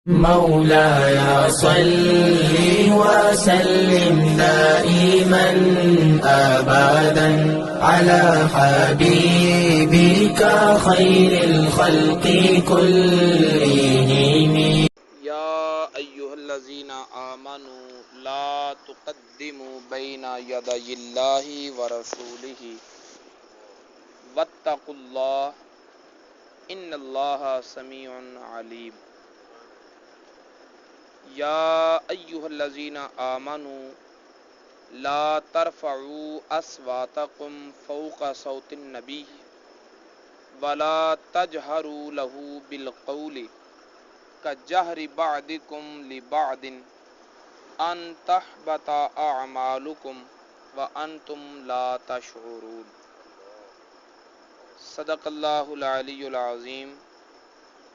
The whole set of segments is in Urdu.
مولاي صل وسلم دائما أبدا على حبيبك خير الخلق كلهم. يا أيها الذين آمنوا لا تقدموا بين يدي الله ورسوله واتقوا الله إن الله سميع عليم. يا أيها الذين آمنوا لا ترفعوا أصواتكم فوق صوت النبي ولا تجهروا له بالقول كجهر بعضكم لبعض أن تحبط أعمالكم وأنتم لا تشعرون. صدق الله العلي العظيم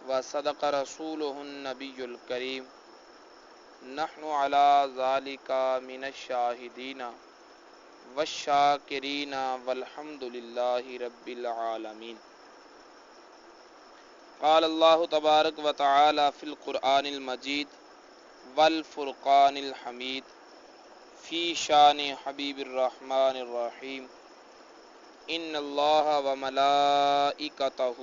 وصدق رسوله النبي الكريم. نحن على ذلك من الشاهدين والشاكرين والحمد لله رب العالمين. قال الله تبارك وتعالى في القرآن المجيد والفرقان الحميد في شان حبيب الرحمن الرحيم. إن الله وملائكته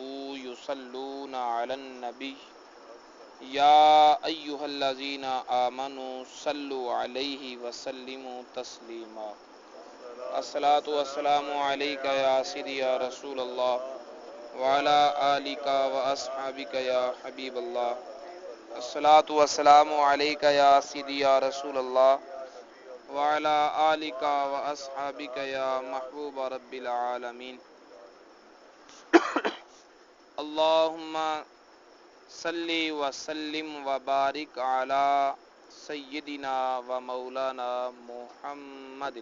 يصلون على النبي يا أيها الذين آمنوا صلوا عليه وسلموا تسليما. الصلاة والسلام عليك يا سيدي يا رسول الله وعلى آلك وأصحابك يا حبيب الله. الصلاة والسلام عليك يا سيدي يا رسول الله وعلى آلك وأصحابك يا محبوب رب العالمين. اللهم صل وسلم وبارك على سيدنا ومولانا محمد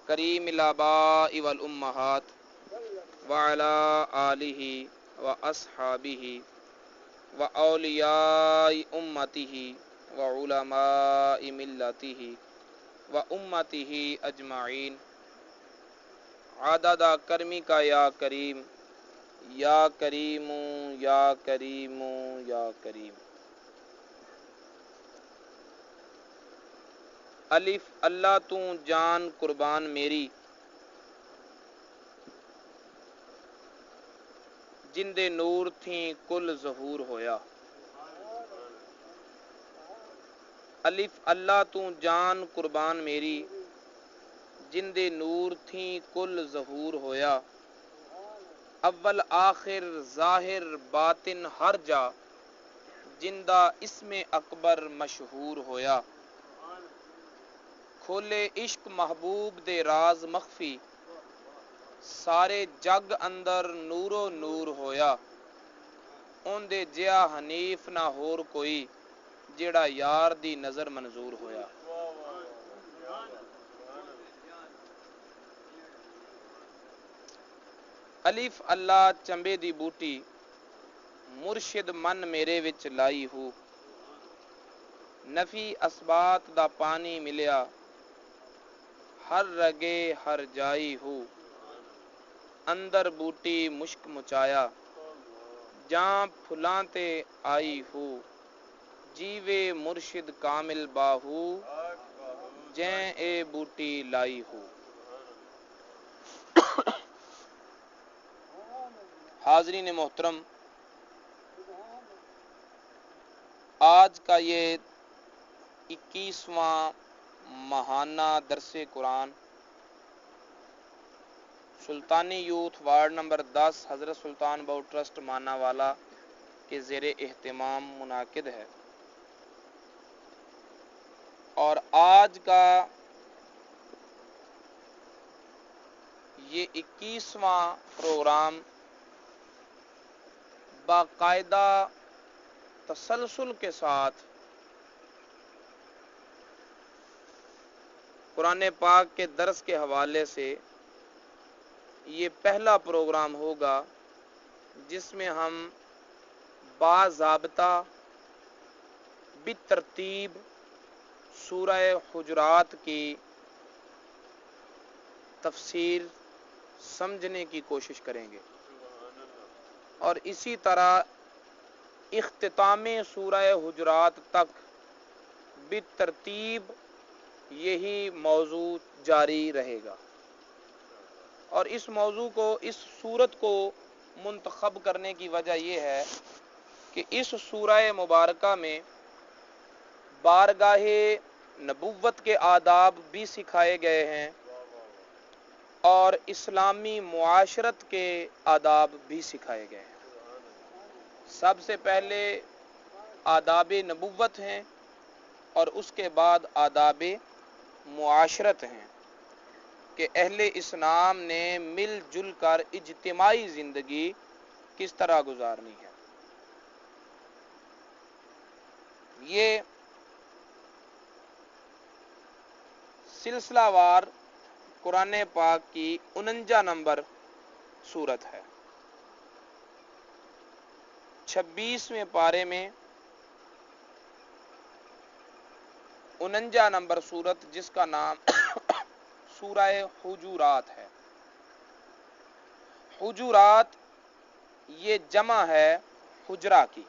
کریم الآباء والأمہات وعلى آلہ وأصحابہ وأولیاء أمته وعلماء ملته وأمته أجمعین عدد کرمک یا کریم یا کریم یا کریم یا کریم. الف اللہ تو جان قربان میری جندے نور تھیں کل ظہور ہویا. الف اللہ تو جان قربان میری جندے نور تھیں کل ظہور ہویا. اول آخر ظاہر باطن ہر جا جندہ اسم اکبر مشہور ہویا. کھولے عشق محبوب دے راز مخفی سارے جگ اندر نور و نور ہویا. اون دے جیا حنیف نہ ہور کوئی جیڑا یار دی نظر منظور ہویا. الف اللہ چمبے دی بوٹی مرشد من میرے وچ لائی ہو. نفی اسبات دا پانی ملیا ہر رگے ہر جائی ہو. اندر بوٹی مشک مچایا جاں پھلاں تے آئی ہو. جیوے مرشد کامل باہو جیں اے بوٹی لائی ہو. حاضرین محترم، آج کا یہ 21واں ماہانہ درس قرآن سلطانی یوتھ وارڈ نمبر 10 حضرت سلطان بہو ٹرسٹ مانا والا کے زیر اہتمام منعقد ہے. اور آج کا یہ 21واں پروگرام باقاعدہ تسلسل کے ساتھ قرآن پاک کے درس کے حوالے سے یہ پہلا پروگرام ہوگا جس میں ہم باضابطہ بترتیب سورہ حجرات کی تفسیر سمجھنے کی کوشش کریں گے. اور اسی طرح اختتام سورہ حجرات تک بالترتیب یہی موضوع جاری رہے گا، اور اس موضوع کو، اس سورت کو منتخب کرنے کی وجہ یہ ہے کہ اس سورہ مبارکہ میں بارگاہ نبوت کے آداب بھی سکھائے گئے ہیں اور اسلامی معاشرت کے آداب بھی سکھائے گئے ہیں۔ سب سے پہلے آداب نبوت ہیں اور اس کے بعد آداب معاشرت ہیں کہ اہل اسلام نے مل جل کر اجتماعی زندگی کس طرح گزارنی ہے۔ یہ سلسلہ وار قرآن پاک کی 49 نمبر سورت ہے۔ 26ویں پارے میں 49 نمبر سورت، جس کا نام سورہ حجرات ہے۔ حجرات یہ جمع ہے حجرہ کی،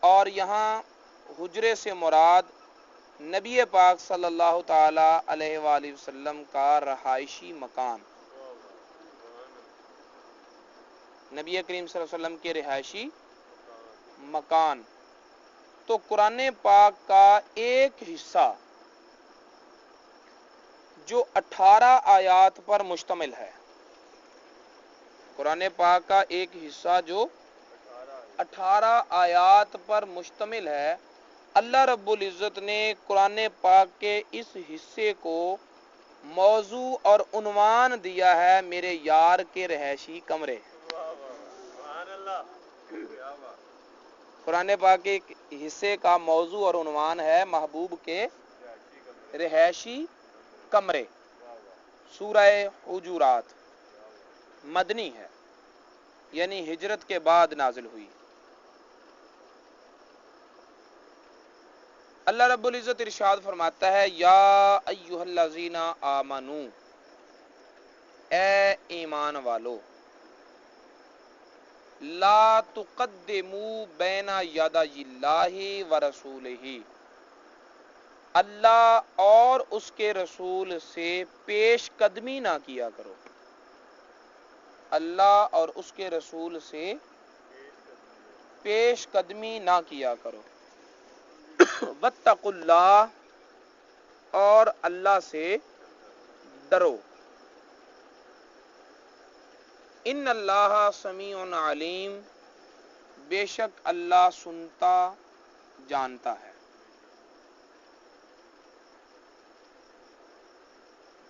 اور یہاں حجرے سے مراد نبی پاک صلی اللہ تعالی علیہ وآلہ وسلم کا رہائشی مکان، نبی کریم صلی اللہ علیہ وسلم کے رہائشی مکان۔ تو قرآن پاک کا ایک حصہ جو 18 آیات پر مشتمل ہے، قرآن پاک کا ایک حصہ جو 18 آیات پر مشتمل ہے، اللہ رب العزت نے قرآن پاک کے اس حصے کو موضوع اور عنوان دیا ہے میرے یار کے رہائشی کمرے۔ قرآن پاک کے حصے کا موضوع اور عنوان ہے محبوب کے رہائشی کمرے۔ سورہ حجرات مدنی ہے، یعنی ہجرت کے بعد نازل ہوئی۔ اللہ رب العزت ارشاد فرماتا ہے، یا ایھا الذین آمنو، اے ایمان والو، لا تقدموا بین یدی اللہ ورسولہ، اللہ اور اس کے رسول سے پیش قدمی نہ کیا کرو، اللہ اور اس کے رسول سے پیش قدمی نہ کیا کرو۔ واتقوا اللہ، اور اللہ سے ڈرو۔ ان اللہ سمیع علیم، بے شک اللہ سنتا جانتا ہے۔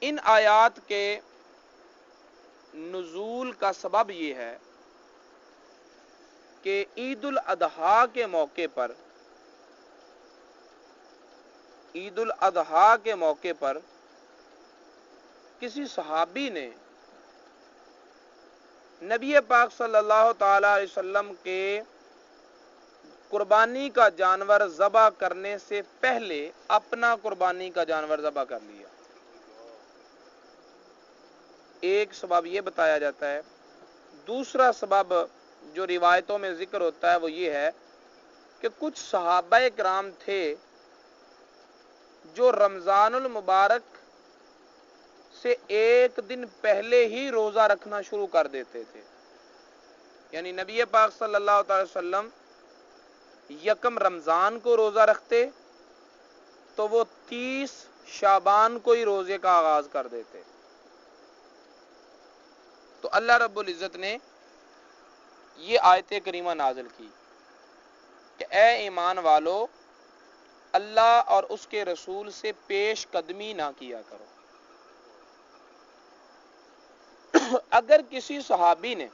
ان آیات کے نزول کا سبب یہ ہے کہ عید الاضحیٰ کے موقع پر، عید الاضحیٰ کے موقع پر کسی صحابی نے نبی پاک صلی اللہ تعالی علیہ وسلم کے قربانی کا جانور ذبح کرنے سے پہلے اپنا قربانی کا جانور ذبح کر لیا۔ ایک سبب یہ بتایا جاتا ہے۔ دوسرا سبب جو روایتوں میں ذکر ہوتا ہے وہ یہ ہے کہ کچھ صحابہ کرام تھے جو رمضان المبارک سے ایک دن پہلے ہی روزہ رکھنا شروع کر دیتے تھے، یعنی نبی پاک صلی اللہ تعالی وسلم یکم رمضان کو روزہ رکھتے تو وہ 30 شعبان کو ہی روزے کا آغاز کر دیتے۔ تو اللہ رب العزت نے یہ آیت کریمہ نازل کی کہ اے ایمان والو، اللہ اور اس کے رسول سے پیش قدمی نہ کیا کرو۔ اگر کسی صحابی نے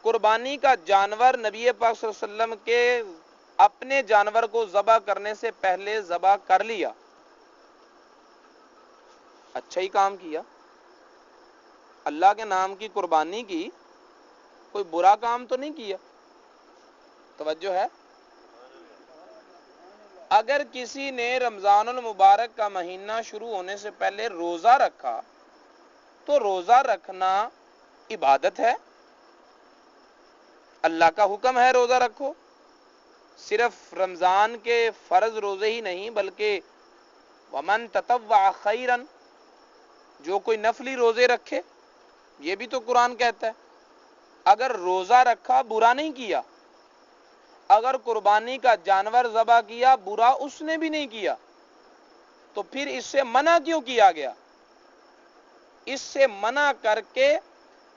قربانی کا جانور نبی پاک صلی اللہ علیہ وسلم کے اپنے جانور کو ذبح کرنے سے پہلے ذبح کر لیا، اچھا ہی کام کیا، اللہ کے نام کی قربانی کی، کوئی برا کام تو نہیں کیا۔ توجہ ہے؟ اگر کسی نے رمضان المبارک کا مہینہ شروع ہونے سے پہلے روزہ رکھا تو روزہ رکھنا عبادت ہے، اللہ کا حکم ہے روزہ رکھو. صرف رمضان کے فرض روزے ہی نہیں بلکہ ومن تطوع خیرا، جو کوئی نفلی روزے رکھے، یہ بھی تو قرآن کہتا ہے. اگر روزہ رکھا برا نہیں کیا، اگر قربانی کا جانور ذبح کیا برا اس نے بھی نہیں کیا، تو پھر اس سے منع کیوں کیا گیا؟ اس سے منع کر کے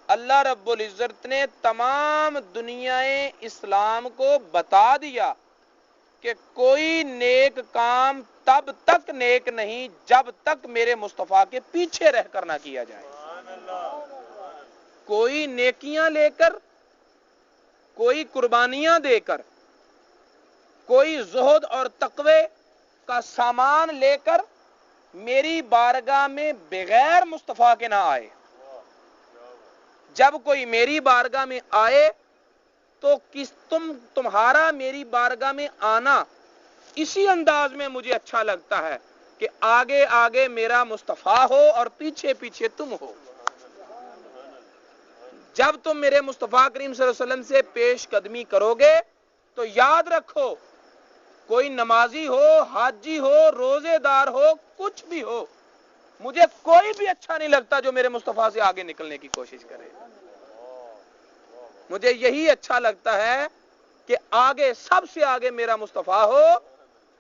اللہ رب العزت نے تمام دنیا اسلام کو بتا دیا کہ کوئی نیک کام تب تک نیک نہیں جب تک میرے مصطفیٰ کے پیچھے رہ کر نہ کیا جائے. کوئی نیکیاں لے کر، کوئی قربانیاں دے کر، کوئی زہد اور تقوی کا سامان لے کر میری بارگاہ میں بغیر مصطفیٰ کے نہ آئے. جب کوئی میری بارگاہ میں آئے تو تمہارا میری بارگاہ میں آنا اسی انداز میں مجھے اچھا لگتا ہے کہ آگے آگے میرا مصطفیٰ ہو اور پیچھے پیچھے تم ہو. جب تم میرے مصطفیٰ کریم صلی اللہ علیہ وسلم سے پیش قدمی کرو گے تو یاد رکھو، کوئی نمازی ہو، حاجی ہو، روزے دار ہو، کچھ بھی ہو، مجھے کوئی بھی اچھا نہیں لگتا جو میرے مصطفیٰ سے آگے نکلنے کی کوشش کرے. مجھے یہی اچھا لگتا ہے کہ آگے سب سے آگے میرا مصطفیٰ ہو،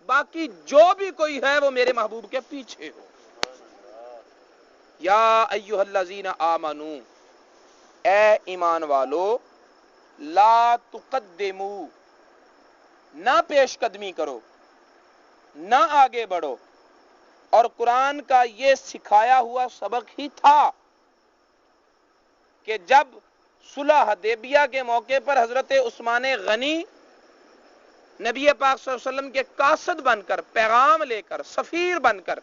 باقی جو بھی کوئی ہے وہ میرے محبوب کے پیچھے ہو. یا ایھا الذین آمنو، اے ایمان والو، لا تقدمو، نہ پیش قدمی کرو، نہ آگے بڑھو. اور قرآن کا یہ سکھایا ہوا سبق ہی تھا کہ جب صلح حدیبیہ کے موقع پر حضرت عثمان غنی نبی پاک صلی اللہ علیہ وسلم کے قاصد بن کر، پیغام لے کر، سفیر بن کر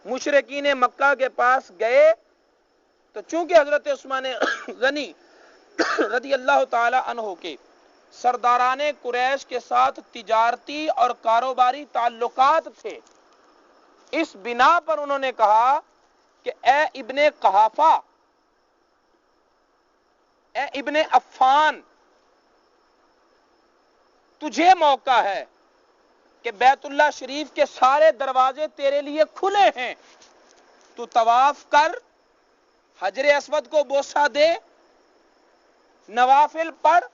مشرکین مکہ کے پاس گئے، تو چونکہ حضرت عثمان غنی رضی اللہ تعالی عنہ کے سرداران قریش کے ساتھ تجارتی اور کاروباری تعلقات تھے، اس بنا پر انہوں نے کہا کہ اے ابن قحافہ، اے ابن عفان، تجھے موقع ہے کہ بیت اللہ شریف کے سارے دروازے تیرے لیے کھلے ہیں، تو طواف کر، حجر اسود کو بوسہ دے، نوافل پڑھ،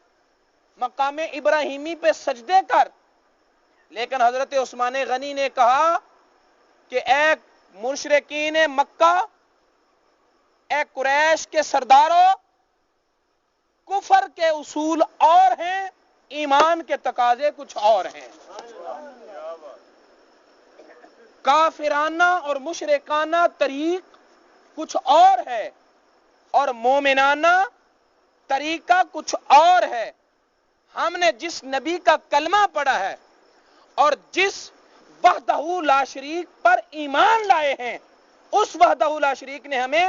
مقام ابراہیمی پہ سجدے کر. لیکن حضرت عثمان غنی نے کہا کہ اے مشرکین مکہ، اے قریش کے سرداروں، کفر کے اصول اور ہیں، ایمان کے تقاضے کچھ اور ہیں. کافرانہ اور مشرکانہ طریق کچھ اور ہے اور مومنانہ طریقہ کچھ اور ہے. ہم نے جس نبی کا کلمہ پڑھا ہے اور جس وحدہ لا شریک پر ایمان لائے ہیں، اس وحدہ لا شریک نے ہمیں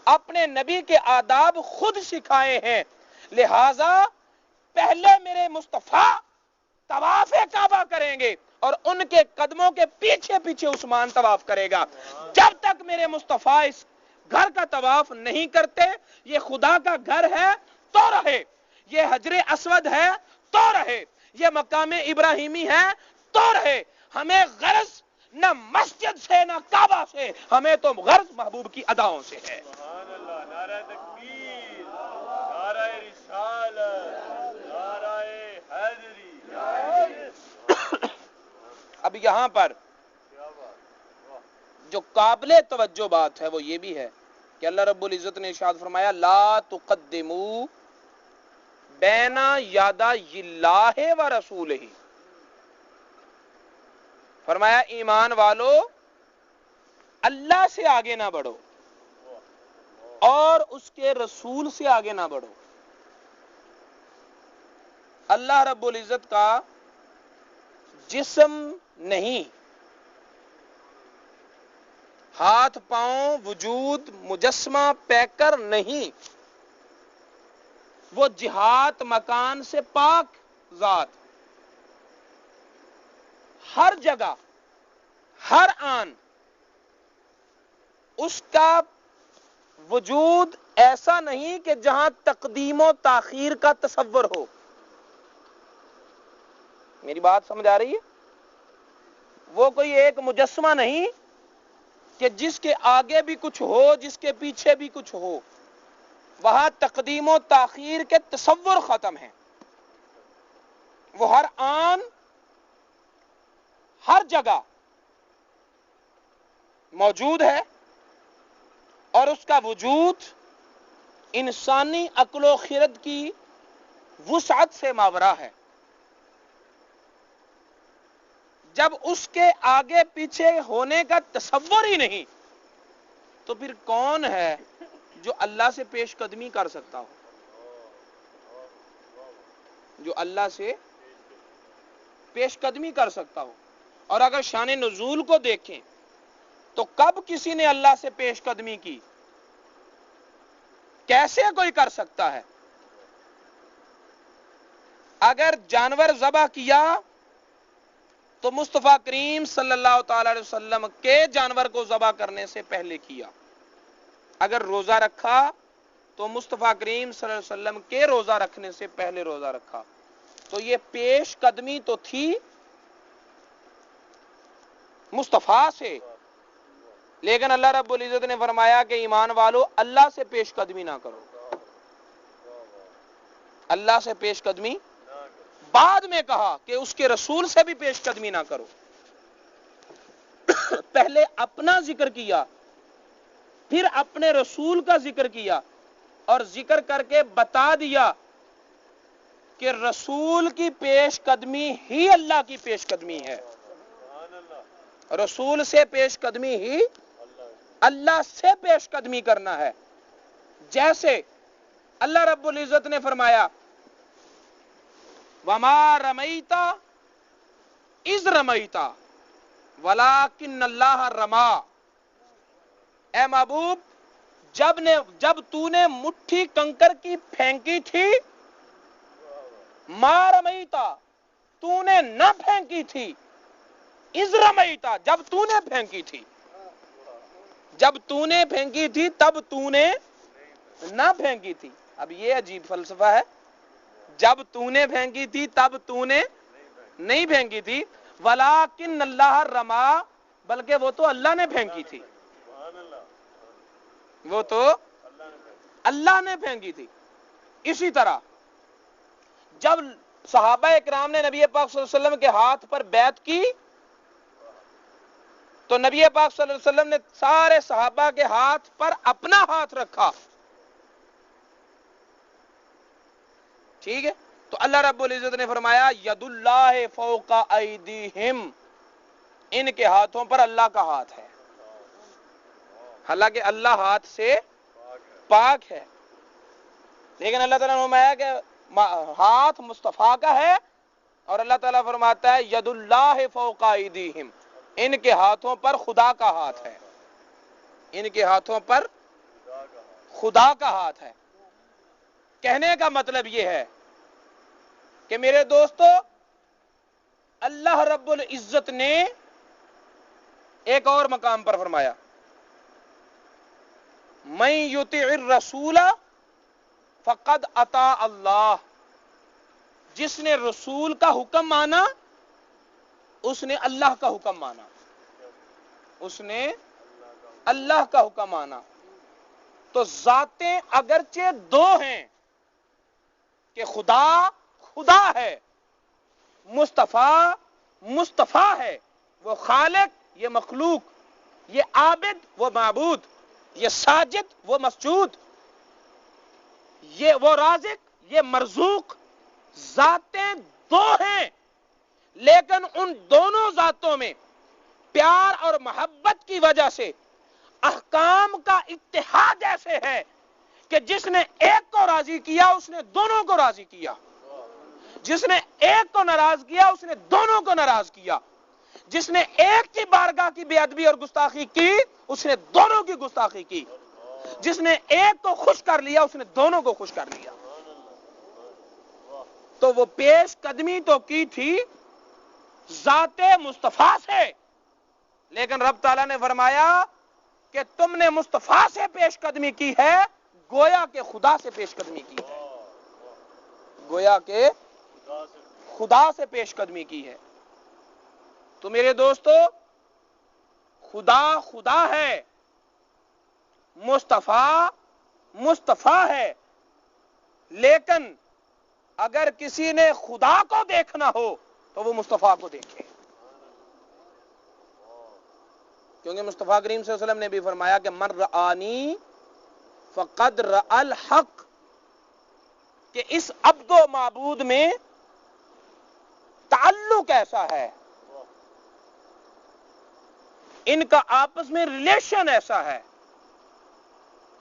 اپنے نبی کے آداب خود سکھائے ہیں. لہذا پہلے میرے مصطفیٰ طواف کعبہ کریں گے اور ان کے قدموں کے پیچھے پیچھے عثمان طواف کرے گا. جب تک میرے مصطفیٰ اس گھر کا طواف نہیں کرتے، یہ خدا کا گھر ہے تو رہے، یہ حجر اسود ہے تو رہے، یہ مقام ابراہیمی ہے تو رہے. ہمیں غرض نہ مسجد سے نہ کعبہ سے، ہمیں تو غرض محبوب کی اداؤں سے ہے. سبحان اللہ، نعرہ تکبیر، نعرہ رسالت، نعرہ حیدری. اب یہاں پر جو قابل توجہ بات ہے وہ یہ بھی ہے کہ اللہ رب العزت نے ارشاد فرمایا لا تقدمو بین یدی اللہ و رسولہ. فرمایا ایمان والو، اللہ سے آگے نہ بڑھو اور اس کے رسول سے آگے نہ بڑھو. اللہ رب العزت کا جسم نہیں، ہاتھ پاؤں وجود مجسمہ پیکر نہیں، وہ جہات مکان سے پاک ذات، ہر جگہ ہر آن اس کا وجود ایسا نہیں کہ جہاں تقدیم و تاخیر کا تصور ہو. میری بات سمجھ آ رہی ہے؟ وہ کوئی ایک مجسمہ نہیں کہ جس کے آگے بھی کچھ ہو جس کے پیچھے بھی کچھ ہو. وہاں تقدیم و تاخیر کے تصور ختم ہیں. وہ ہر آن ہر جگہ موجود ہے اور اس کا وجود انسانی عقل و خرد کی وسعت سے ماورا ہے. جب اس کے آگے پیچھے ہونے کا تصور ہی نہیں تو پھر کون ہے جو اللہ سے پیش قدمی کر سکتا ہو؟ جو اللہ سے پیش قدمی کر سکتا ہو. اور اگر شان نزول کو دیکھیں تو کب کسی نے اللہ سے پیش قدمی کی؟ کیسے کوئی کر سکتا ہے؟ اگر جانور ذبح کیا تو مصطفیٰ کریم صلی اللہ تعالی علیہ وسلم کے جانور کو ذبح کرنے سے پہلے کیا. اگر روزہ رکھا تو مصطفیٰ کریم صلی اللہ علیہ وسلم کے روزہ رکھنے سے پہلے روزہ رکھا. تو یہ پیش قدمی تو تھی مصطفیٰ سے، لیکن اللہ رب العزت نے فرمایا کہ ایمان والو اللہ سے پیش قدمی نہ کرو. اللہ سے پیش قدمی بعد میں کہا کہ اس کے رسول سے بھی پیش قدمی نہ کرو. پہلے اپنا ذکر کیا، پھر اپنے رسول کا ذکر کیا، اور ذکر کر کے بتا دیا کہ رسول کی پیش قدمی ہی اللہ کی پیش قدمی ہے. رسول سے پیش قدمی ہی اللہ سے پیش قدمی کرنا ہے. جیسے اللہ رب العزت نے فرمایا وَمَا رَمَيْتَ إِذْ رَمَيْتَ وَلَكِنَّ اللَّهَ رَمَا. اے محبوب جب تو نے مٹھی کنکر کی پھینکی تھی، ما رمیتا تو نے نہ پھینکی تھی، اذ رمیتا جب تو نے پھینکی تھی. جب تو نے پھینکی تھی تب تو نے نہ پھینکی تھی. اب یہ عجیب فلسفہ ہے. جب تو نے پھینکی تھی تب تو نے نہیں پھینکی تھی. ولیکن اللہ رما، بلکہ وہ تو اللہ نے پھینکی تھی. وہ تو اللہ نے پھینکی تھی. اسی طرح جب صحابہ اکرام نے نبی پاک صلی اللہ علیہ وسلم کے ہاتھ پر بیعت کی تو نبی پاک صلی اللہ علیہ وسلم نے سارے صحابہ کے ہاتھ پر اپنا ہاتھ رکھا. ٹھیک ہے؟ تو اللہ رب العزت نے فرمایا ید اللہ فوق ایدیہم، ان کے ہاتھوں پر اللہ کا ہاتھ ہے. حالانکہ اللہ ہاتھ سے پاک ہے، لیکن اللہ تعالیٰ نے فرمایا کہ ہاتھ مصطفیٰ کا ہے، اور اللہ تعالیٰ فرماتا ہے ید اللہ فوق ایدیہم، ان کے ہاتھوں پر خدا کا ہاتھ ہے. ان کے ہاتھوں پر خدا کا ہاتھ ہے. کہنے کا مطلب یہ ہے کہ میرے دوستو، اللہ رب العزت نے ایک اور مقام پر فرمایا من یطع الرسول فقد اطاع اللہ. جس نے رسول کا حکم مانا اس نے اللہ کا حکم مانا. اس نے اللہ کا حکم مانا. تو ذاتیں اگرچہ دو ہیں کہ خدا ہے، مصطفیٰ ہے، وہ خالق یہ مخلوق، یہ عابد وہ معبود، یہ ساجد وہ مسجود، یہ وہ رازق یہ مرزوق. ذاتیں دو ہیں، لیکن ان دونوں ذاتوں میں پیار اور محبت کی وجہ سے احکام کا اتحاد ایسے ہے کہ جس نے ایک کو راضی کیا اس نے دونوں کو راضی کیا، جس نے ایک کو ناراض کیا اس نے دونوں کو ناراض کیا، جس نے ایک کی بارگاہ کی بے ادبی اور گستاخی کی اس نے دونوں کی گستاخی کی، جس نے ایک کو خوش کر لیا اس نے دونوں کو خوش کر لیا. تو وہ پیش قدمی تو کی تھی ذات مصطفیٰ سے، لیکن رب تعالیٰ نے فرمایا کہ تم نے مصطفیٰ سے پیش قدمی کی ہے گویا کہ خدا سے پیش قدمی کی ہے، گویا کہ خدا سے پیش قدمی کی ہے۔ تو میرے دوستو، خدا خدا ہے، مصطفیٰ مصطفیٰ ہے، لیکن اگر کسی نے خدا کو دیکھنا ہو تو وہ مصطفیٰ کو دیکھے، کیونکہ مصطفیٰ کریم صلی اللہ علیہ وسلم نے بھی فرمایا کہ من رآنی فقد رأى الحق، کہ اس عبد و معبود میں تعلق ایسا ہے، ان کا آپس میں ریلیشن ایسا ہے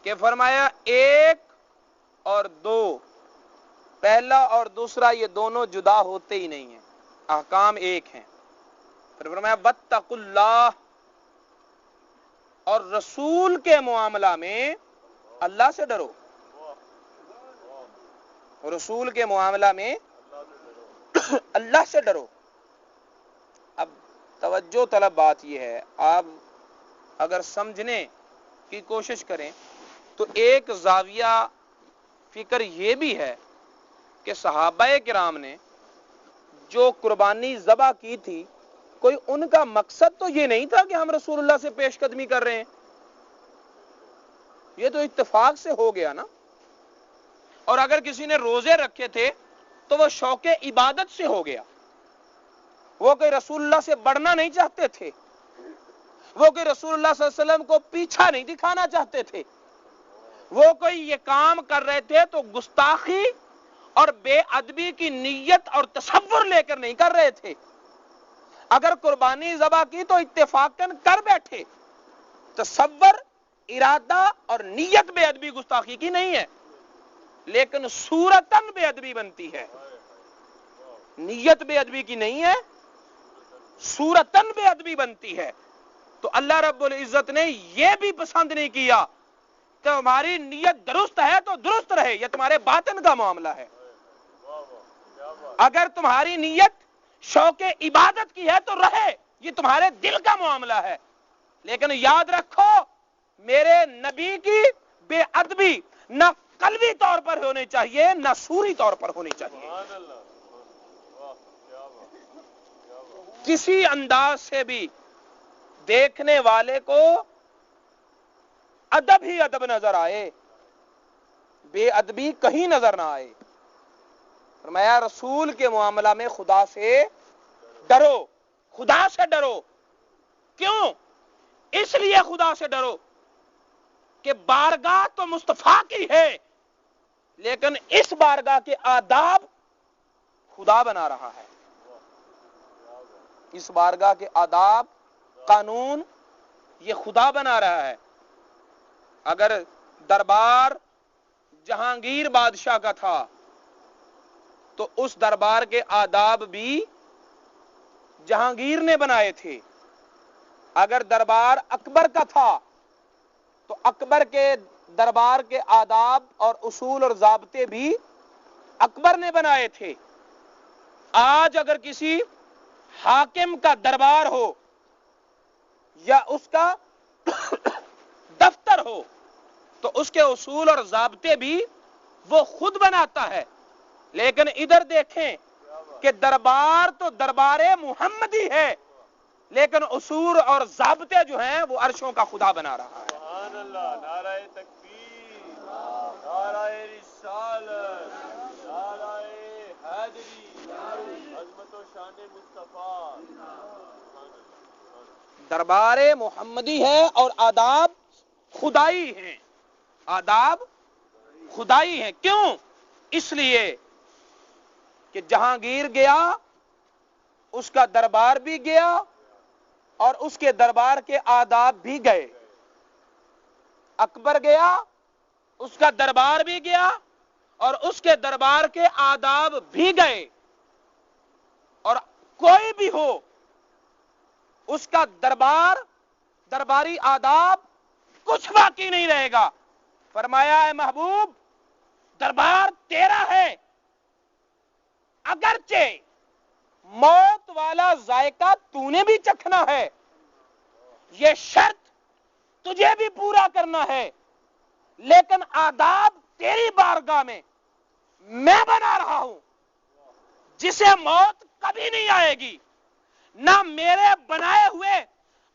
کہ فرمایا ایک اور دو، پہلا اور دوسرا یہ دونوں جدا ہوتے ہی نہیں ہیں، احکام ایک ہیں۔ پھر فرمایا واتقوا اللہ، اور رسول کے معاملہ میں اللہ سے ڈرو، رسول کے معاملہ میں اللہ سے ڈرو۔ اب توجہ طلب بات یہ ہے، آپ اگر سمجھنے کی کوشش کریں تو ایک زاویہ فکر یہ بھی ہے کہ صحابہ کرام نے جو قربانی ذبح کی تھی، کوئی ان کا مقصد تو یہ نہیں تھا کہ ہم رسول اللہ سے پیش قدمی کر رہے ہیں، یہ تو اتفاق سے ہو گیا نا۔ اور اگر کسی نے روزے رکھے تھے تو وہ شوق عبادت سے ہو گیا، وہ کوئی رسول اللہ سے بڑھنا نہیں چاہتے تھے، وہ کوئی رسول اللہ صلی اللہ علیہ وسلم کو پیچھا نہیں دکھانا چاہتے تھے، وہ کوئی یہ کام کر رہے تھے تو گستاخی اور بے ادبی کی نیت اور تصور لے کر نہیں کر رہے تھے۔ اگر قربانی ذبح کی تو اتفاقاً کر بیٹھے، تصور، ارادہ اور نیت بے ادبی گستاخی کی نہیں ہے، لیکن صورتاً بے ادبی بنتی ہے، نیت بے ادبی کی نہیں ہے، صورتاً بے ادبی بنتی ہے۔ تو اللہ رب العزت نے یہ بھی پسند نہیں کیا کہ تمہاری نیت درست ہے تو درست رہے، یہ تمہارے باطن کا معاملہ ہے۔ اگر تمہاری نیت شوق عبادت کی ہے تو رہے، یہ تمہارے دل کا معاملہ ہے، لیکن یاد رکھو میرے نبی کی بے ادبی نہ قلبی طور پر ہونی چاہیے نہ صوری طور پر ہونی چاہیے، کسی انداز سے بھی دیکھنے والے کو ادب ہی ادب نظر آئے، بے ادبی کہیں نظر نہ آئے۔ فرمایا رسول کے معاملہ میں خدا سے ڈرو، خدا سے ڈرو۔ کیوں؟ اس لیے خدا سے ڈرو کہ بارگاہ تو مصطفیٰ کی ہے، لیکن اس بارگاہ کے آداب خدا بنا رہا ہے، اس بارگاہ کے آداب، قانون یہ خدا بنا رہا ہے۔ اگر دربار جہانگیر بادشاہ کا تھا تو اس دربار کے آداب بھی جہانگیر نے بنائے تھے، اگر دربار اکبر کا تھا تو اکبر کے دربار کے آداب اور اصول اور ضابطے بھی اکبر نے بنائے تھے۔ آج اگر کسی حاکم کا دربار ہو یا اس کا دفتر ہو تو اس کے اصول اور ضابطے بھی وہ خود بناتا ہے، لیکن ادھر دیکھیں کہ دربار تو دربار محمدی ہے، لیکن اصول اور ضابطے جو ہیں وہ عرشوں کا خدا بنا رہا ہے۔ سبحان اللہ، نعرہ تکبیر، نعرہ رسالت، نعرہ حیدری، عظمت و شان مصطفیٰ۔ دربار محمدی ہے اور آداب خدائی ہیں، آداب خدائی ہیں۔ کیوں؟ اس لیے کہ جہانگیر گیا اس کا دربار بھی گیا اور اس کے دربار کے آداب بھی گئے، اکبر گیا اس کا دربار بھی گیا اور اس کے دربار کے آداب بھی گئے، اور کوئی بھی ہو اس کا درباری آداب کچھ باقی نہیں رہے گا۔ فرمایا اے محبوب دربار تیرا ہے، اگرچہ موت والا ذائقہ تو نے بھی چکھنا ہے، یہ شرط تجھے بھی پورا کرنا ہے، لیکن آداب تیری بارگاہ میں میں بنا رہا ہوں، جسے موت کبھی نہیں آئے گی، نہ میرے بنائے ہوئے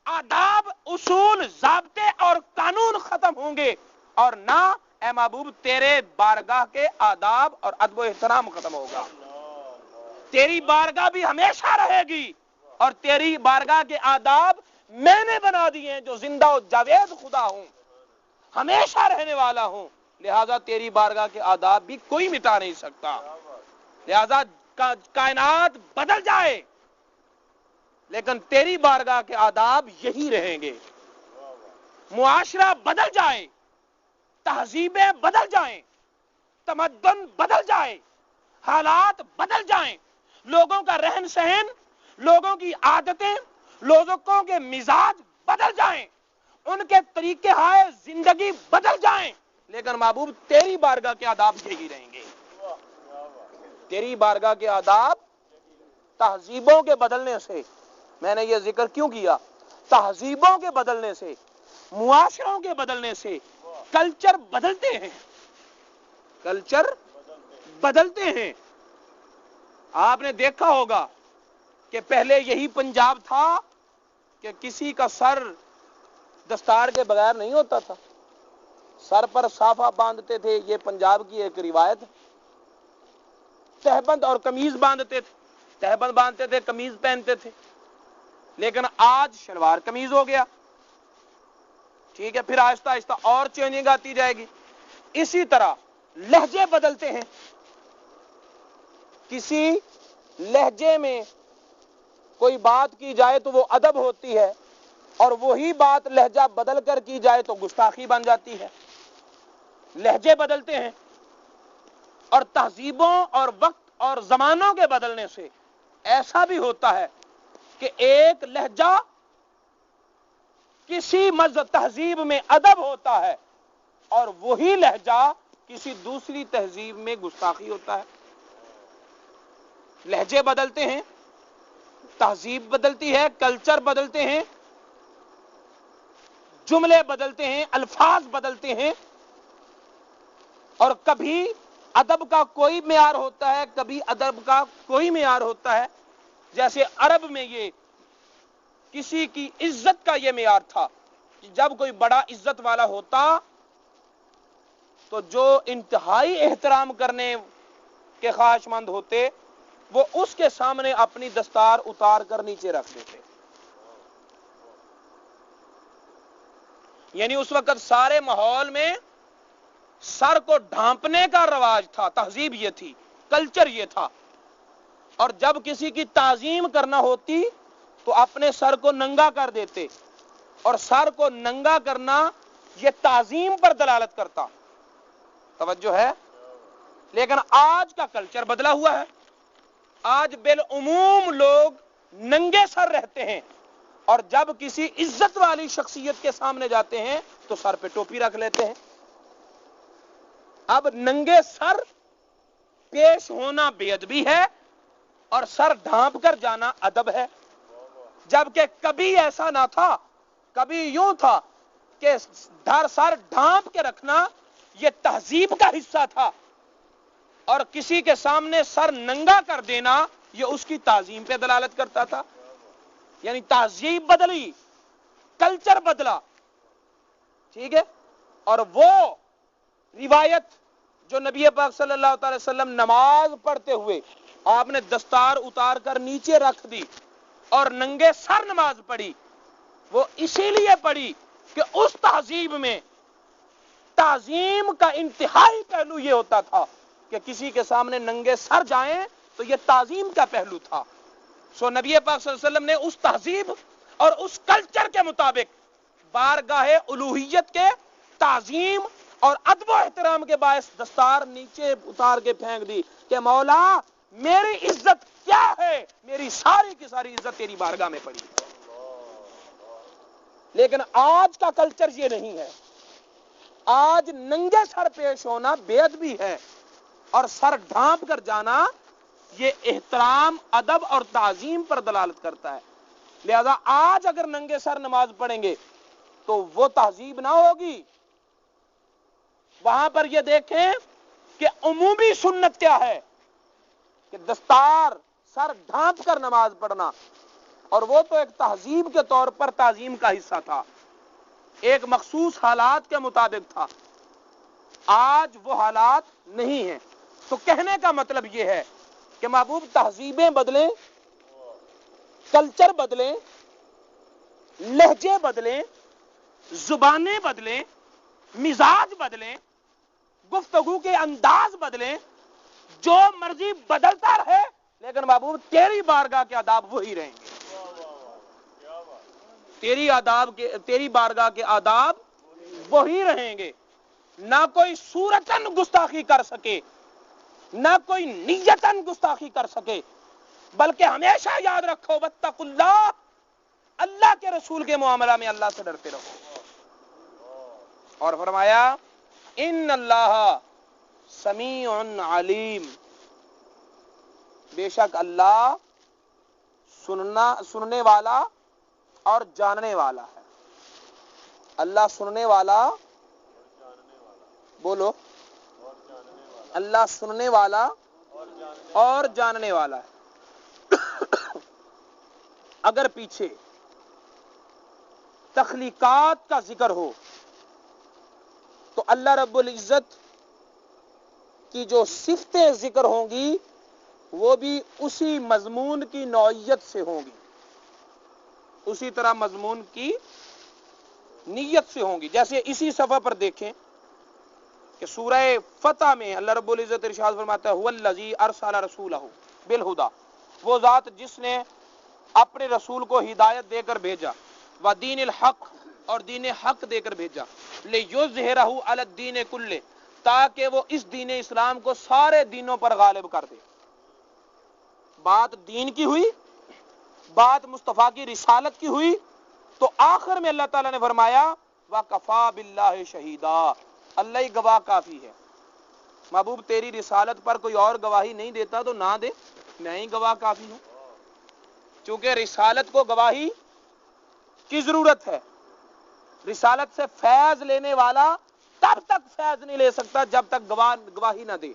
آداب، اصول، ضابطے اور قانون ختم ہوں گے، اور نہ اے محبوب تیرے بارگاہ کے آداب اور ادب و احترام ختم ہوگا۔ تیری بارگاہ بھی ہمیشہ رہے گی، اور تیری بارگاہ کے آداب میں نے بنا دیے ہیں، جو زندہ و جاوید خدا ہوں، ہمیشہ رہنے والا ہوں، لہذا تیری بارگاہ کے آداب بھی کوئی مٹا نہیں سکتا۔ لہذا کائنات بدل جائے لیکن تیری بارگاہ کے آداب یہی رہیں گے، معاشرہ بدل جائے، تہذیبیں بدل جائیں، تمدن بدل جائے، حالات بدل جائیں، لوگوں کا رہن سہن، لوگوں کی عادتیں، لوگوں کے مزاج بدل جائیں، ان کے طریقے ہائے زندگی بدل جائیں، لیکن محبوب تیری بارگاہ کے آداب یہی رہیں گے۔ تیری بارگاہ کے آداب تہذیبوں کے بدلنے سے، میں نے یہ ذکر کیوں کیا، تہذیبوں کے بدلنے سے، معاشروں کے بدلنے سے کلچر بدلتے ہیں، کلچر بدلتے ہیں۔ آپ نے دیکھا ہوگا کہ پہلے یہی پنجاب تھا کہ کسی کا سر دستار کے بغیر نہیں ہوتا تھا، سر پر صافہ باندھتے تھے، یہ پنجاب کی ایک روایت ہے۔ تہبند اور قمیض باندھتے تھے، تہبند باندھتے تھے، قمیض پہنتے تھے، لیکن آج شلوار قمیض ہو گیا، ٹھیک ہے، پھر آہستہ آہستہ اور چینجنگ آتی جائے گی۔ اسی طرح لہجے بدلتے ہیں، کسی لہجے میں کوئی بات کی جائے تو وہ ادب ہوتی ہے، اور وہی بات لہجہ بدل کر کی جائے تو گستاخی بن جاتی ہے۔ لہجے بدلتے ہیں، اور تہذیبوں اور وقت اور زمانوں کے بدلنے سے ایسا بھی ہوتا ہے کہ ایک لہجہ کسی تہذیب میں ادب ہوتا ہے، اور وہی لہجہ کسی دوسری تہذیب میں گستاخی ہوتا ہے۔ لہجے بدلتے ہیں، تہذیب بدلتی ہے، کلچر بدلتے ہیں، جملے بدلتے ہیں، الفاظ بدلتے ہیں، اور کبھی ادب کا کوئی معیار ہوتا ہے، کبھی ادب کا کوئی معیار ہوتا ہے۔ جیسے عرب میں یہ کسی کی عزت کا یہ معیار تھا کہ جب کوئی بڑا عزت والا ہوتا تو جو انتہائی احترام کرنے کے خواہش مند ہوتے وہ اس کے سامنے اپنی دستار اتار کر نیچے رکھ دیتے۔ یعنی اس وقت سارے ماحول میں سر کو ڈھانپنے کا رواج تھا، تہذیب یہ تھی، کلچر یہ تھا، اور جب کسی کی تعظیم کرنا ہوتی تو اپنے سر کو ننگا کر دیتے، اور سر کو ننگا کرنا یہ تعظیم پر دلالت کرتا۔ توجہ ہے؟ لیکن آج کا کلچر بدلا ہوا ہے، آج بالعموم لوگ ننگے سر رہتے ہیں، اور جب کسی عزت والی شخصیت کے سامنے جاتے ہیں تو سر پہ ٹوپی رکھ لیتے ہیں۔ اب ننگے سر پیش ہونا بے ادبی ہے، اور سر ڈھانپ کر جانا ادب ہے، جبکہ کبھی ایسا نہ تھا، کبھی یوں تھا کہ سر ڈھانپ کے رکھنا یہ تہذیب کا حصہ تھا، اور کسی کے سامنے سر ننگا کر دینا یہ اس کی تعظیم پہ دلالت کرتا تھا۔ یعنی تہذیب بدلی، کلچر بدلا، ٹھیک ہے، اور وہ روایت جو نبی پاک صلی اللہ تعالی وسلم نماز پڑھتے ہوئے آپ نے دستار اتار کر نیچے رکھ دی اور ننگے سر نماز پڑھی، وہ اسی لیے پڑھی کہ اس تہذیب میں تعظیم کا انتہائی پہلو یہ ہوتا تھا کہ کسی کے سامنے ننگے سر جائیں تو یہ تعظیم کا پہلو تھا۔ سو نبی پاک صلی اللہ علیہ وسلم نے اس تہذیب اور اس کلچر کے مطابق بارگاہ الوہیت کے تعظیم اور ادب و احترام کے باعث دستار نیچے اتار کے پھینک دی کہ مولا میری عزت کیا ہے، میری ساری کی ساری عزت تیری بارگاہ میں پڑی۔ لیکن آج کا کلچر یہ نہیں ہے، آج ننگے سر پیش ہونا بے ادبی ہے، اور سر ڈھانپ کر جانا یہ احترام، ادب اور تعظیم پر دلالت کرتا ہے۔ لہذا آج اگر ننگے سر نماز پڑھیں گے تو وہ تہذیب نہ ہوگی. وہاں پر یہ دیکھیں کہ عمومی سنت کیا ہے کہ دستار سر ڈھانپ کر نماز پڑھنا، اور وہ تو ایک تہذیب کے طور پر تعظیم کا حصہ تھا، ایک مخصوص حالات کے مطابق تھا. آج وہ حالات نہیں ہیں. تو کہنے کا مطلب یہ ہے کہ محبوب تہذیبیں بدلیں، کلچر بدلیں، لہجے بدلیں، زبانیں بدلیں، مزاج بدلیں، گفتگو کے انداز بدلیں، جو مرضی بدلتا رہے، لیکن محبوب تیری بارگاہ کے آداب وہی رہیں گے. تیری بارگاہ کے آداب وہی رہیں گے. نہ کوئی صورتاً گستاخی کر سکے، نہ کوئی نیتاً گستاخی کر سکے، بلکہ ہمیشہ یاد رکھو واتقوا اللہ، اللہ کے رسول کے معاملہ میں اللہ سے ڈرتے رہو. اور فرمایا ان اللہ سمیع علیم، بے شک اللہ سننے والا اور جاننے والا ہے. اللہ سننے والا، بولو، اللہ سننے والا اور جاننے والا ہے. اگر پیچھے تخلیقات کا ذکر ہو تو اللہ رب العزت کی جو صفتیں ذکر ہوں گی وہ بھی اسی مضمون کی نوعیت سے ہوں گی، اسی طرح مضمون کی نیت سے ہوں گی. جیسے اسی صفحہ پر دیکھیں کہ سورہ فتح میں اللہ رب العزت ارشاد فرماتا ہے هو الذی ارسل رسولہ بالہدی، وہ ذات جس نے اپنے رسول کو ہدایت دے کر بھیجا، ودین الحق، اور دین حق دے کر بھیجا، لیظہرہ علی الدین کلہ، تاکہ وہ اس دین اسلام کو سارے دینوں پر غالب کر دے. بات دین کی ہوئی، بات مصطفیٰ کی رسالت کی ہوئی، تو آخر میں اللہ تعالیٰ نے فرمایا وَکَفَى بِاللَّهِ شَہِیدًا، اللہ ہی گواہ کافی ہے. محبوب تیری رسالت پر کوئی اور گواہی نہیں دیتا تو نہ دے، میں ہی گواہ کافی ہوں. چونکہ رسالت کو گواہی کی ضرورت ہے. رسالت سے فیض لینے والا تب تک فیض نہیں لے سکتا جب تک گواہی نہ دے.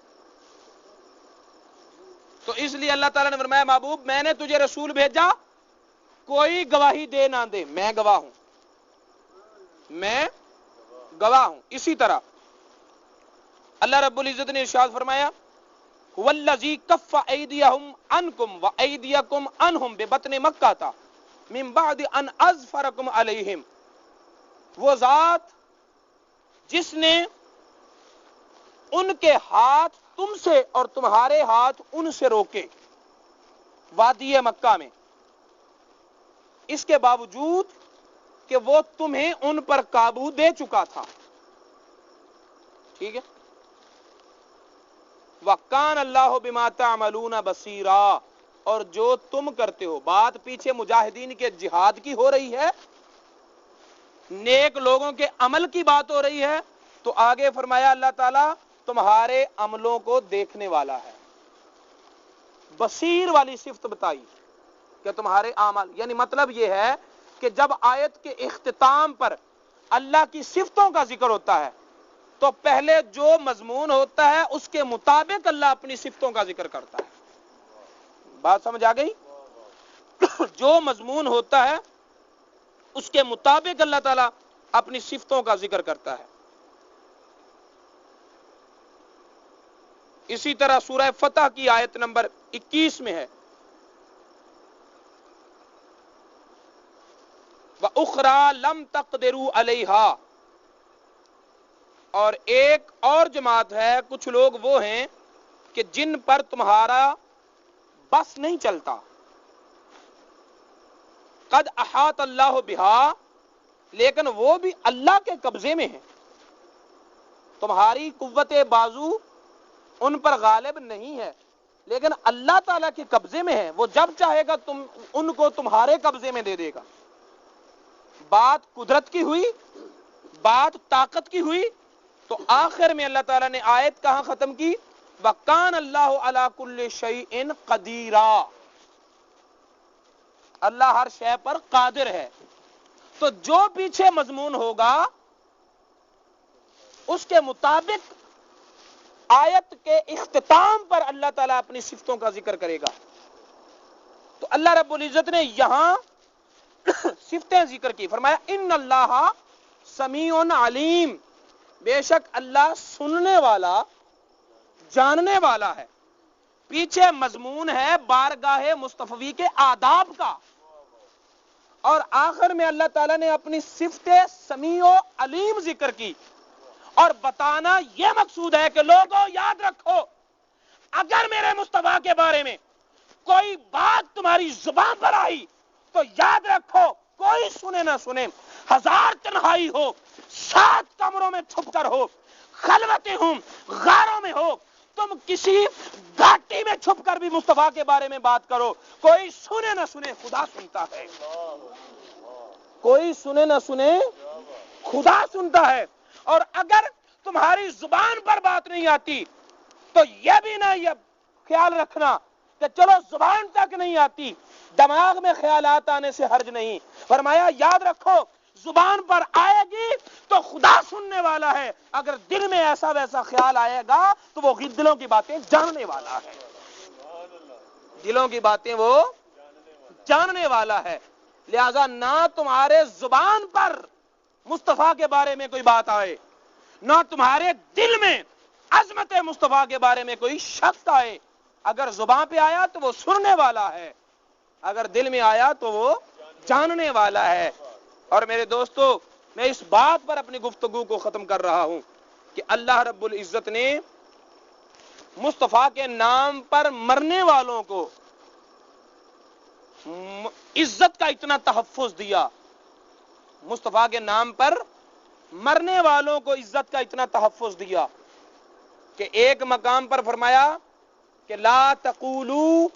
تو اس لیے اللہ تعالیٰ نے فرمایا محبوب میں نے تجھے رسول بھیجا، کوئی گواہی دے نہ دے، میں گواہ ہوں، میں گواہ ہوں. اسی طرح اللہ رب العزت نے ارشاد فرمایا والذی کف ایدیہم عنکم وایدیکم عنہم ببطن مکہ من بعد ان اظفرکم علیہم، وہ ذات جس نے ان کے ہاتھ تم سے اور تمہارے ہاتھ ان سے روکے وادی مکہ میں، اس کے باوجود کہ وہ تمہیں ان پر قابو دے چکا تھا. ٹھیک ہے. وَقَانَ اللَّهُ بِمَا تَعْمَلُونَ بَصِيرًا، اور جو تم کرتے ہو، بات پیچھے مجاہدین کے جہاد کی ہو رہی ہے، نیک لوگوں کے عمل کی بات ہو رہی ہے، تو آگے فرمایا اللہ تعالیٰ تمہارے عملوں کو دیکھنے والا ہے. بصیر والی صفت بتائی کہ تمہارے اعمال، یعنی مطلب یہ ہے کہ جب آیت کے اختتام پر اللہ کی صفتوں کا ذکر ہوتا ہے تو پہلے جو مضمون ہوتا ہے اس کے مطابق اللہ اپنی صفتوں کا ذکر کرتا ہے. بات سمجھ آ گئی؟ جو مضمون ہوتا ہے اس کے مطابق اللہ تعالیٰ اپنی صفتوں کا ذکر کرتا ہے. اسی طرح سورہ فتح کی آیت نمبر 21 میں ہے وَأُخْرَى لَمْ تَقْدِرُوا عَلَيْهَا، اور ایک اور جماعت ہے، کچھ لوگ وہ ہیں کہ جن پر تمہارا بس نہیں چلتا. قد احاط اللہ بہا، لیکن وہ بھی اللہ کے قبضے میں ہیں. تمہاری قوت بازو ان پر غالب نہیں ہے، لیکن اللہ تعالیٰ کے قبضے میں ہے. وہ جب چاہے گا ان کو تمہارے قبضے میں دے دے گا. بات قدرت کی ہوئی، بات طاقت کی ہوئی، تو آخر میں اللہ تعالیٰ نے آیت کہاں ختم کی؟ وَقَانَ اللَّهُ عَلَى كُلِّ شَيْءٍ قَدِيرًا، اللہ ہر شے پر قادر ہے. تو جو پیچھے مضمون ہوگا اس کے مطابق آیت کے اختتام پر اللہ تعالیٰ اپنی صفتوں کا ذکر کرے گا. تو اللہ رب العزت نے یہاں صفتیں ذکر کی، فرمایا ان اللہ سمیع علیم، بے شک اللہ سننے والا جاننے والا ہے. پیچھے مضمون ہے بارگاہ مصطفی کے آداب کا، اور آخر میں اللہ تعالیٰ نے اپنی صفت سمیع و علیم ذکر کی، اور بتانا یہ مقصود ہے کہ لوگوں یاد رکھو، اگر میرے مصطفیٰ کے بارے میں کوئی بات تمہاری زبان پر آئی تو یاد رکھو، کوئی سنے نہ سنے، 1000 تنہائی ہو، 7 کمروں میں چھپ کر ہو، خلوتیں ہوں، غاروں میں ہو، تم کسی گھاٹی میں چھپ کر بھی مصطفیٰ کے بارے میں بات کرو، کوئی سنے نہ سنے خدا سنتا ہے. کوئی سنے نہ سنے خدا سنتا ہے. اور اگر تمہاری زبان پر بات نہیں آتی تو یہ بھی نہ یہ خیال رکھنا کہ چلو زبان تک نہیں آتی، دماغ میں خیالات آنے سے حرج نہیں. فرمایا یاد رکھو، زبان پر آئے گی تو خدا سننے والا ہے، اگر دل میں ایسا ویسا خیال آئے گا تو وہ دلوں کی باتیں جاننے والا ہے. دلوں کی باتیں وہ جاننے والا ہے. لہذا نہ تمہارے زبان پر مصطفیٰ کے بارے میں کوئی بات آئے، نہ تمہارے دل میں عظمت مصطفیٰ کے بارے میں کوئی شک آئے. اگر زبان پہ آیا تو وہ سننے والا ہے، اگر دل میں آیا تو وہ جاننے والا ہے. اور میرے دوستو، میں اس بات پر اپنی گفتگو کو ختم کر رہا ہوں کہ اللہ رب العزت نے مصطفیٰ کے نام پر مرنے والوں کو عزت کا اتنا تحفظ دیا، مصطفیٰ کے نام پر مرنے والوں کو عزت کا اتنا تحفظ دیا کہ ایک مقام پر فرمایا کہ لا تقولوا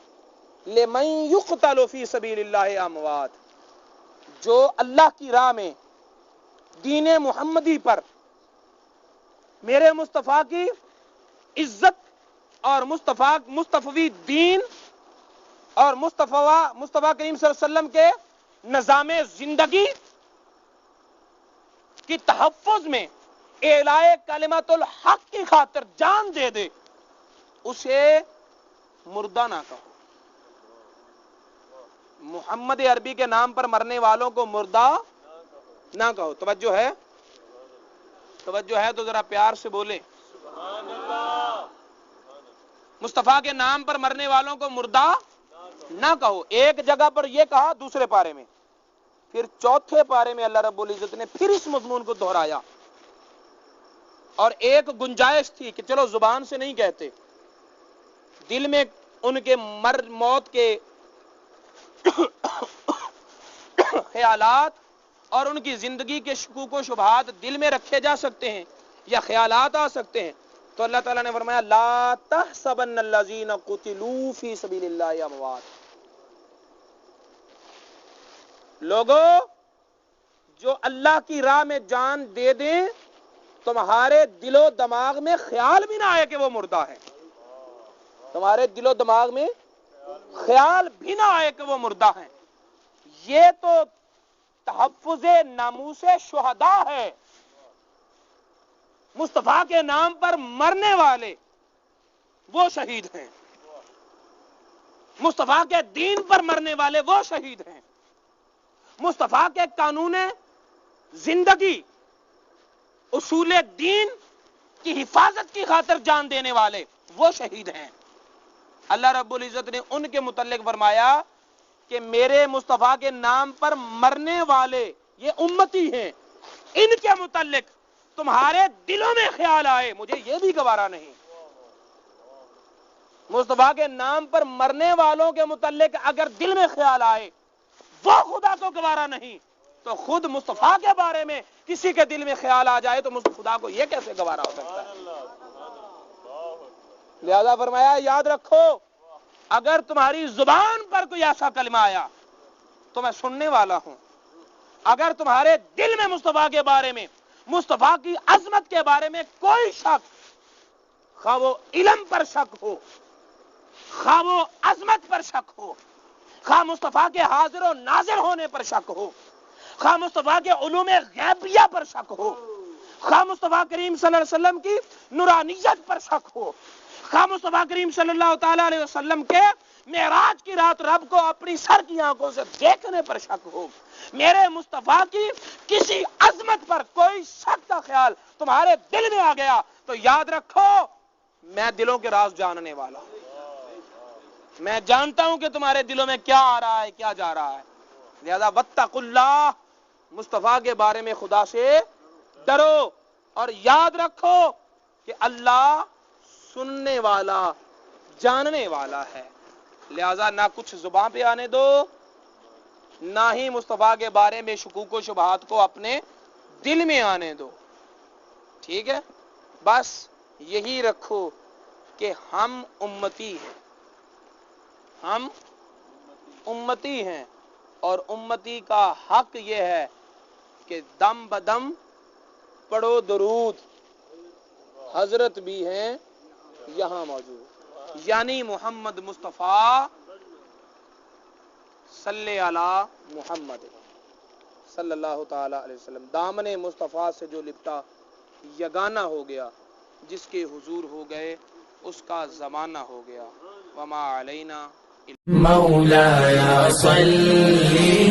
لمن يقتل فی سبیل اللہ اموات، جو اللہ کی راہ میں دین محمدی پر میرے مصطفیٰ کی عزت اور مصطفی دین اور مصطفیٰ کریم صلی اللہ علیہ وسلم کے نظام زندگی کی تحفظ میں اعلائے کلمت الحق کی خاطر جان دے دے، اسے مردہ نہ کہو. محمد عربی کے نام پر مرنے والوں کو مردہ نہ کہو. توجہ ہے تو ذرا پیار سے بولیں. مصطفیٰ کے نام پر مرنے والوں کو مردہ نہ کہو. ایک جگہ پر یہ کہا دوسرے پارے میں، پھر چوتھے پارے میں اللہ رب العزت نے پھر اس مضمون کو دہرایا. اور ایک گنجائش تھی کہ چلو زبان سے نہیں کہتے، دل میں ان کے موت کے خیالات اور ان کی زندگی کے شکوک و شبہات دل میں رکھے جا سکتے ہیں یا خیالات آ سکتے ہیں. تو اللہ تعالیٰ نے فرمایا لا تحسبن الذین قتلوا فی سبیل اللہ اموات. لوگوں جو اللہ کی راہ میں جان دے دیں، تمہارے دل و دماغ میں خیال بھی نہ آئے کہ وہ مردہ ہے. تمہارے دل و دماغ میں خیال بھی نہ آئے کہ وہ مردہ ہیں. یہ تو تحفظ ناموس شہداء ہے. مصطفیٰ کے نام پر مرنے والے وہ شہید ہیں، مصطفیٰ کے دین پر مرنے والے وہ شہید ہیں، مصطفیٰ کے قانون زندگی اصول دین کی حفاظت کی خاطر جان دینے والے وہ شہید ہیں. اللہ رب العزت نے ان کے متعلق فرمایا کہ میرے مصطفیٰ کے نام پر مرنے والے یہ امتی ہیں، ان کے متعلق تمہارے دلوں میں خیال آئے مجھے یہ بھی گوارا نہیں. مصطفیٰ کے نام پر مرنے والوں کے متعلق اگر دل میں خیال آئے وہ خدا کو گوارا نہیں، تو خود مصطفیٰ کے بارے میں کسی کے دل میں خیال آ جائے تو خدا کو یہ کیسے گوارا ہو سکتا ہے. لہذا فرمایا یاد رکھو، اگر تمہاری زبان پر کوئی ایسا کلمہ آیا تو میں سننے والا ہوں. اگر تمہارے دل میں مصطفیٰ کے بارے میں، مصطفیٰ کی عظمت کے بارے میں کوئی شک، خواہ وہ علم پر شک ہو، خواہ وہ عظمت پر شک ہو، خواہ مصطفیٰ کے حاضر و ناظر ہونے پر شک ہو، خواہ مصطفیٰ کے علوم غیبیہ پر شک ہو، خواہ مصطفیٰ کریم صلی اللہ علیہ وسلم کی نورانیت پر شک ہو، خواہ مصطفیٰ کریم صلی اللہ تعالی علیہ وسلم کے معراج کی رات رب کو اپنی سر کی آنکھوں سے دیکھنے پر شک ہو، میرے مصطفیٰ کی کسی عظمت پر کوئی شک کا خیال تمہارے دل میں آ گیا تو یاد رکھو میں دلوں کے راز جاننے والا ہوں، میں جانتا ہوں کہ تمہارے دلوں میں کیا آ رہا ہے کیا جا رہا ہے، لہذا واتقوا اللہ، مصطفیٰ کے بارے میں خدا سے ڈرو اور یاد رکھو کہ اللہ سننے والا جاننے والا ہے، لہذا نہ کچھ زبان پہ آنے دو، نہ ہی مصطفیٰ کے بارے میں شکوک و شبہات کو اپنے دل میں آنے دو، ٹھیک ہے؟ بس یہی رکھو کہ ہم امتی ہیں، ہم امتی ہیں اور امتی کا حق یہ ہے کہ دم بدم پڑھو درود، حضرت بھی ہیں یہاں موجود، یعنی محمد مصطفیٰ صلی علی محمد صلی اللہ تعالی علیہ وسلم، دامن مصطفیٰ سے جو لپٹا یگانہ ہو گیا، جس کے حضور ہو گئے اس کا زمانہ ہو گیا، وما علینا مولاي صل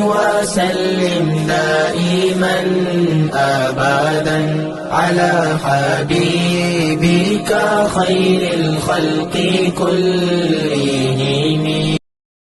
وسلم دائما أبدا على حبيبك خير الخلق كلهم